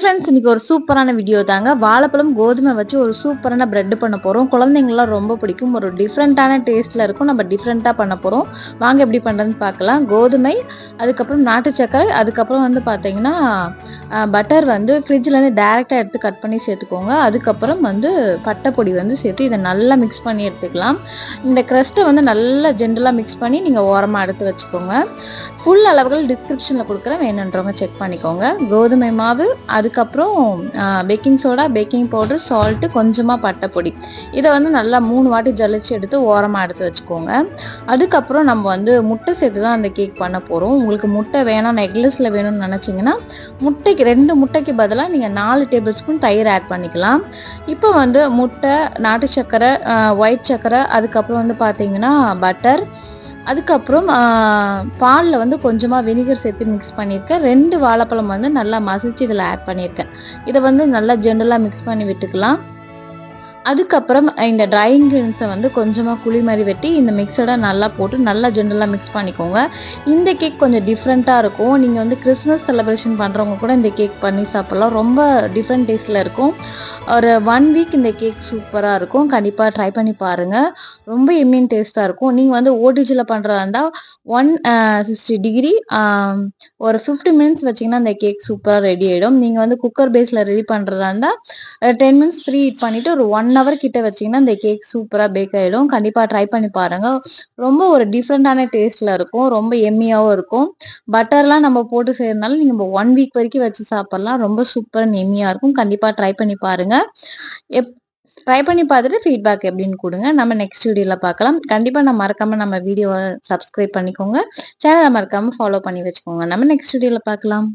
Friends, இன்னைக்கு ஒரு சூப்பரான வீடியோ தாங்க. வாழைப்பழம் கோதுமை வச்சு ஒரு சூப்பரான பிரெட் பண்ண போறோம். குழந்தைங்கலாம் ரொம்ப பிடிக்கும். ஒரு டிஃப்ரெண்ட்டான டேஸ்ட்ல இருக்கும். நம்ம டிஃப்ரெண்ட்டா பண்ண போறோம். வாங்க எப்படி பண்றதுன்னு பார்க்கலாம். கோதுமை, அதுக்கப்புறம் நாட்டு சர்க்கரை, அதுக்கப்புறம் வந்து பார்த்தீங்கன்னா பட்டர் வந்து ஃப்ரிட்ஜ்லேருந்து டைரெக்டாக எடுத்து கட் பண்ணி சேர்த்துக்கோங்க. அதுக்கப்புறம் வந்து பட்டை பொடி வந்து சேர்த்து இதை நல்லா மிக்ஸ் பண்ணி எடுத்துக்கலாம். இந்த க்ரஸ்ட்டை வந்து நல்லா ஜென்ரலாக மிக்ஸ் பண்ணி நீங்கள் ஓரமாக எடுத்து வச்சுக்கோங்க. ஃபுல் அளவுகள் டிஸ்கிரிப்ஷனில் கொடுக்குறேன், வேணுன்றவங்க செக் பண்ணிக்கோங்க. கோதுமை மாவு, அதுக்கப்புறம் baking soda, baking powder, salt, கொஞ்சமாக பட்டைப்பொடி, இதை வந்து நல்லா 3 வாட்டி ஜலிச்சு எடுத்து ஓரமாக எடுத்து வச்சுக்கோங்க. அதுக்கப்புறம் நம்ம வந்து முட்டை சேர்த்து தான் அந்த கேக் பண்ண போகிறோம். உங்களுக்கு முட்டை வேணாம், நெக்லஸில் வேணும்னு நினச்சிங்கன்னா முட்டைக்கு 2 முட்டைக்கு பதிலாக நீங்கள் 4 டேபிள் ஸ்பூன் தயிர் ஆட் பண்ணிக்கலாம். இப்போ வந்து முட்டை, நாட்டு சர்க்கரை, ஒயிட் சர்க்கரை, அதுக்கப்புறம் வந்து பார்த்தீங்கன்னா பட்டர், அதுக்கப்புறம் பாலில் வந்து கொஞ்சமாக வினிகர் சேர்த்து மிக்ஸ் பண்ணியிருக்கேன். 2 வாழைப்பழம் வந்து நல்லா மசிச்சு இதில் ஆட் பண்ணியிருக்கேன். இதை வந்து நல்லா ஜென்ரலாக மிக்ஸ் பண்ணி விட்டுக்கலாம். அதுக்கப்புறம் இந்த ட்ரை இன்க்ரீடியன்ஸை வந்து கொஞ்சமாக குழி மாதிரி வெட்டி இந்த மிக்சடை நல்லா போட்டு நல்லா ஜென்ரலாக மிக்ஸ் பண்ணிக்கோங்க. இந்த கேக் கொஞ்சம் டிஃப்ரெண்ட்டாக இருக்கும். நீங்கள் வந்து கிறிஸ்மஸ் செலிப்ரேஷன் பண்ணுறவங்க கூட இந்த கேக் பண்ணி சாப்பிட்லாம். ரொம்ப டிஃப்ரெண்ட் டேஸ்ட்டில் இருக்கும். ஒரு 1 வீக் இந்த கேக் சூப்பராக இருக்கும். கண்டிப்பாக ட்ரை பண்ணி பாருங்கள். ரொம்ப எம்மின் டேஸ்ட்டாக இருக்கும். நீங்கள் வந்து ஓடிஜியில் பண்ணுறதா இருந்தால் 160 டிகிரி ஒரு 50 மினிட்ஸ் வச்சிங்கன்னா இந்த கேக் சூப்பராக ரெடி ஆகிடும். நீங்கள் வந்து குக்கர் பேஸில் ரெடி பண்ணுறதா இருந்தால் 10 மினிட்ஸ் ப்ரீ ஹீட் பண்ணிவிட்டு ஒரு 1 ஹவர் கிட்ட வச்சிங்கன்னா இந்த கேக் சூப்பராக பேக் ஆகிடும். கண்டிப்பாக ட்ரை பண்ணி பாருங்கள். ரொம்ப ஒரு டிஃப்ரெண்ட்டான டேஸ்ட்டில் இருக்கும். ரொம்ப எம்மியாகவும் இருக்கும். பட்டர்லாம் நம்ம போட்டு செய்யறதுனால நீங்கள் 1 வீக் வரைக்கும் வச்சு சாப்பிட்லாம். ரொம்ப சூப்பர் எம்மியாக இருக்கும். கண்டிப்பாக ட்ரை பண்ணி பாருங்கள். ட்ரை பண்ணி பார்த்துட்டு ஃபீட்பேக் எப்படின்னு கொடுங்க. நம்ம நெக்ஸ்ட் வீடியோவில் பார்க்கலாம். கண்டிப்பாக நான் மறக்காமல் நம்ம வீடியோவை சப்ஸ்கிரைப் பண்ணிக்கோங்க. சேனலை மறக்காமல் ஃபாலோ பண்ணி வச்சுக்கோங்க. நம்ம நெக்ஸ்ட் வீடியோவில் பார்க்கலாம்.